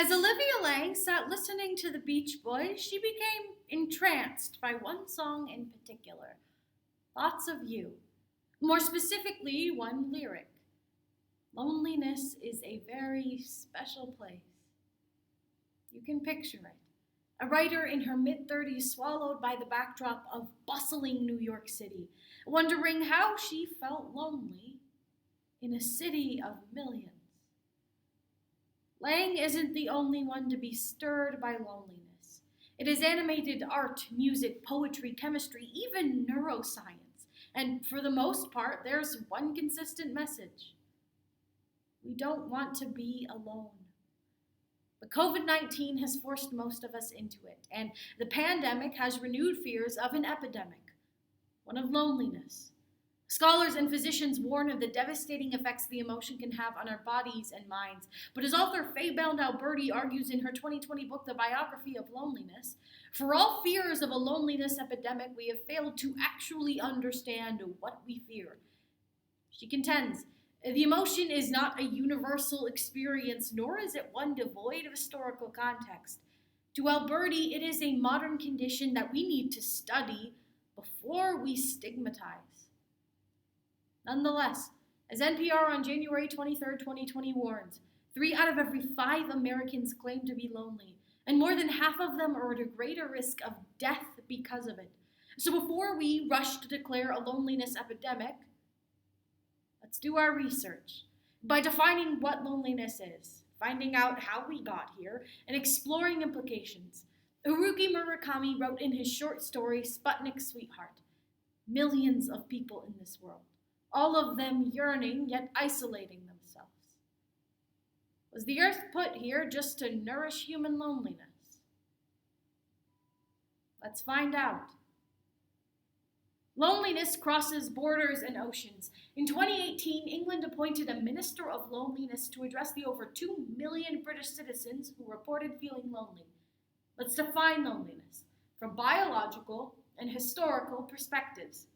As Olivia Lang sat listening to the Beach Boys, she became entranced by one song in particular, Thoughts of You. More specifically, one lyric. Loneliness is a very special place. You can picture it. A writer in her mid-30s swallowed by the backdrop of bustling New York City, wondering how she felt lonely in a city of millions. Lang isn't the only one to be stirred by loneliness. It is animated art, music, poetry, chemistry, even neuroscience. And for the most part, there's one consistent message. We don't want to be alone. But COVID-19 has forced most of us into it, and the pandemic has renewed fears of an epidemic, one of loneliness. Scholars and physicians warn of the devastating effects the emotion can have on our bodies and minds. But as author Faye Bound-Alberti argues in her 2020 book, The Biography of Loneliness, for all fears of a loneliness epidemic, we have failed to actually understand what we fear. She contends, the emotion is not a universal experience, nor is it one devoid of historical context. To Alberti, it is a modern condition that we need to study before we stigmatize. Nonetheless, as NPR on January 23, 2020 warns, 3 out of every 5 Americans claim to be lonely, and more than half of them are at a greater risk of death because of it. So before we rush to declare a loneliness epidemic, let's do our research by defining what loneliness is, finding out how we got here, and exploring implications. Haruki Murakami wrote in his short story, Sputnik Sweetheart, millions of people in this world, all of them yearning yet isolating themselves. Was the earth put here just to nourish human loneliness? Let's find out. Loneliness crosses borders and oceans. In 2018, England appointed a Minister of Loneliness to address the over 2 million British citizens who reported feeling lonely. Let's define loneliness from biological and historical perspectives.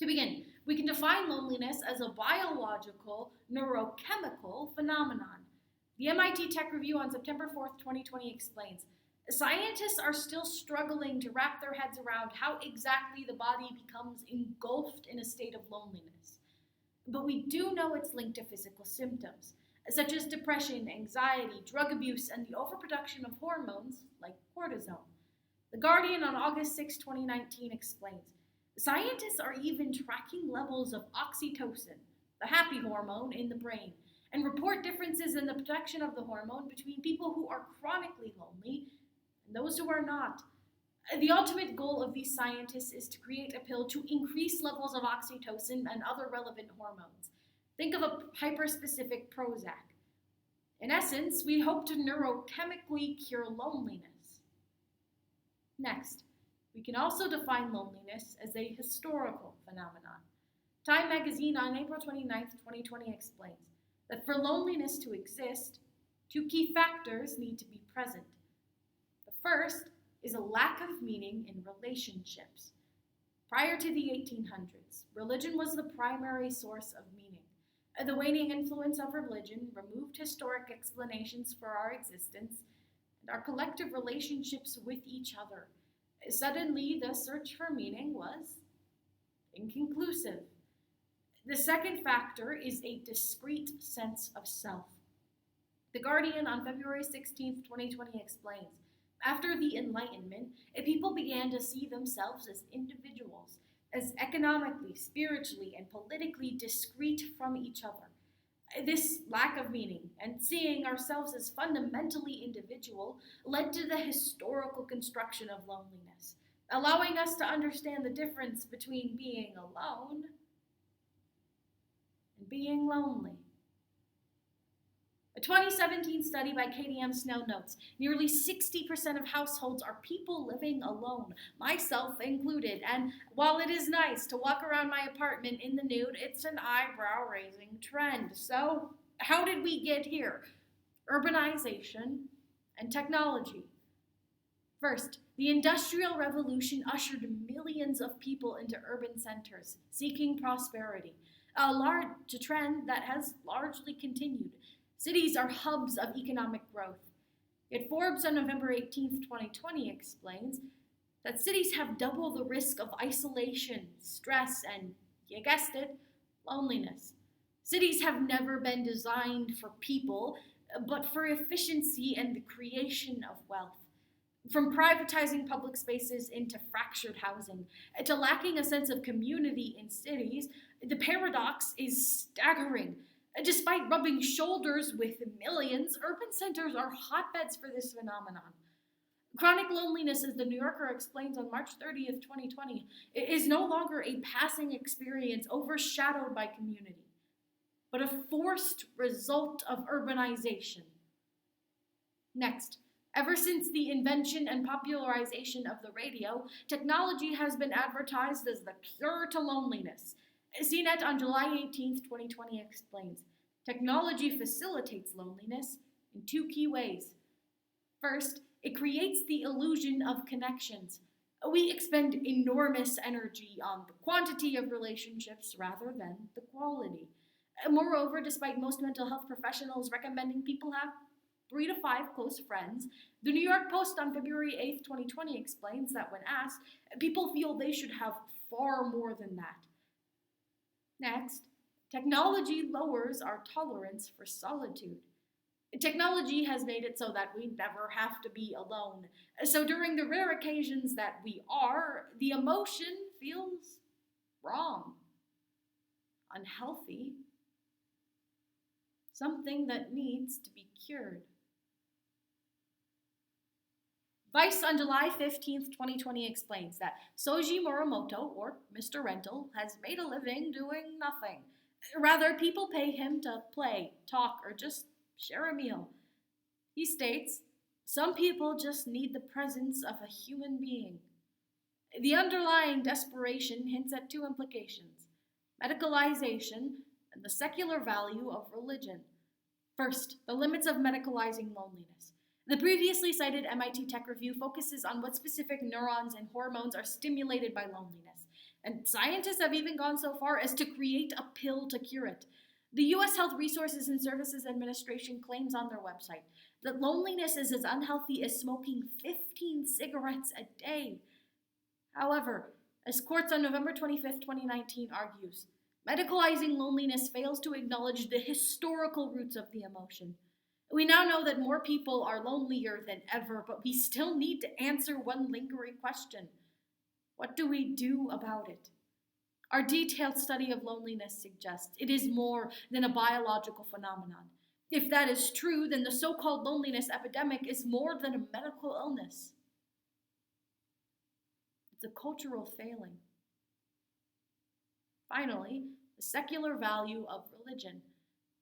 To begin, we can define loneliness as a biological, neurochemical phenomenon. The MIT Tech Review on September 4th, 2020 explains, scientists are still struggling to wrap their heads around how exactly the body becomes engulfed in a state of loneliness. But we do know it's linked to physical symptoms, such as depression, anxiety, drug abuse, and the overproduction of hormones like cortisone. The Guardian on August 6, 2019 explains, scientists are even tracking levels of oxytocin, the happy hormone, in the brain, and report differences in the production of the hormone between people who are chronically lonely and those who are not. The ultimate goal of these scientists is to create a pill to increase levels of oxytocin and other relevant hormones. Think of a hyperspecific Prozac. In essence, we hope to neurochemically cure loneliness. Next, we can also define loneliness as a historical phenomenon. Time magazine on April 29, 2020 explains that for loneliness to exist, 2 key factors need to be present. The first is a lack of meaning in relationships. Prior to the 1800s, religion was the primary source of meaning. The waning influence of religion removed historic explanations for our existence and our collective relationships with each other. Suddenly, the search for meaning was inconclusive. The second factor is a discrete sense of self. The Guardian on February 16, 2020 explains, after the Enlightenment, people began to see themselves as individuals, as economically, spiritually, and politically discrete from each other. This lack of meaning and seeing ourselves as fundamentally individual led to the historical construction of loneliness, allowing us to understand the difference between being alone and being lonely. A 2017 study by KDM Snell notes, nearly 60% of households are people living alone, myself included, and while it is nice to walk around my apartment in the nude, it's an eyebrow-raising trend. So, how did we get here? Urbanization and technology. First, the Industrial Revolution ushered millions of people into urban centers, seeking prosperity, a large trend that has largely continued. Cities are hubs of economic growth. Yet Forbes on November 18th, 2020 explains that cities have double the risk of isolation, stress, and, you guessed it, loneliness. Cities have never been designed for people, but for efficiency and the creation of wealth. From privatizing public spaces into fractured housing, to lacking a sense of community in cities, the paradox is staggering. Despite rubbing shoulders with millions, urban centers are hotbeds for this phenomenon. Chronic loneliness, as the New Yorker explains on March 30th, 2020, is no longer a passing experience overshadowed by community, but a forced result of urbanization. Next, ever since the invention and popularization of the radio, technology has been advertised as the cure to loneliness. CNET on July 18th, 2020 explains, technology facilitates loneliness in two key ways. First, it creates the illusion of connections. We expend enormous energy on the quantity of relationships rather than the quality. Moreover, despite most mental health professionals recommending people have 3 to 5 close friends, the New York Post on February 8th, 2020 explains that when asked, people feel they should have far more than that. Next, technology lowers our tolerance for solitude. Technology has made it so that we never have to be alone. So during the rare occasions that we are, the emotion feels wrong, unhealthy, something that needs to be cured. Vice on July 15th, 2020 explains that Soji Morimoto, or Mr. Rental, has made a living doing nothing. Rather, people pay him to play, talk, or just share a meal. He states, some people just need the presence of a human being. The underlying desperation hints at two implications: medicalization and the secular value of religion. First, the limits of medicalizing loneliness. The previously cited MIT Tech Review focuses on what specific neurons and hormones are stimulated by loneliness, and scientists have even gone so far as to create a pill to cure it. The U.S. Health Resources and Services Administration claims on their website that loneliness is as unhealthy as smoking 15 cigarettes a day. However, as Quartz on November 25th, 2019 argues, medicalizing loneliness fails to acknowledge the historical roots of the emotion. We now know that more people are lonelier than ever, but we still need to answer one lingering question. What do we do about it? Our detailed study of loneliness suggests it is more than a biological phenomenon. If that is true, then the so-called loneliness epidemic is more than a medical illness. It's a cultural failing. Finally, the secular value of religion.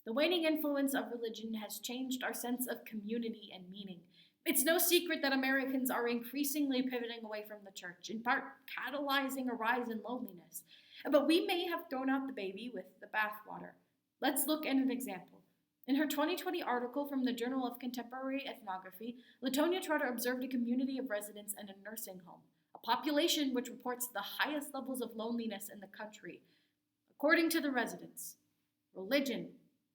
The waning influence of religion has changed our sense of community and meaning. It's no secret that Americans are increasingly pivoting away from the church, in part catalyzing a rise in loneliness. But we may have thrown out the baby with the bathwater. Let's look at an example. In her 2020 article from the Journal of Contemporary Ethnography, Latonia Trotter observed a community of residents in a nursing home, a population which reports the highest levels of loneliness in the country. According to the residents, religion,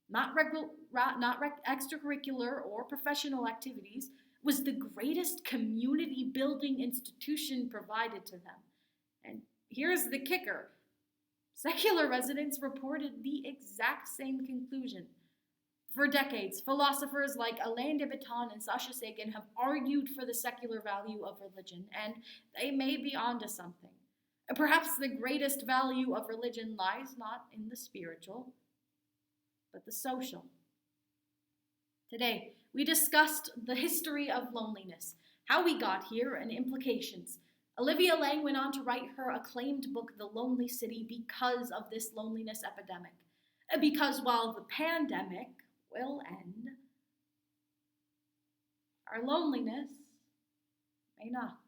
not extracurricular or professional activities, was the greatest community building institution provided to them. And here's the kicker. Secular residents reported the exact same conclusion. For decades, philosophers like Alain de Botton and Sasha Sagan have argued for the secular value of religion, and they may be onto something. Perhaps the greatest value of religion lies not in the spiritual, but the social. Today, we discussed the history of loneliness, how we got here, and implications. Olivia Lang went on to write her acclaimed book, The Lonely City, because of this loneliness epidemic. Because while the pandemic will end, our loneliness may not.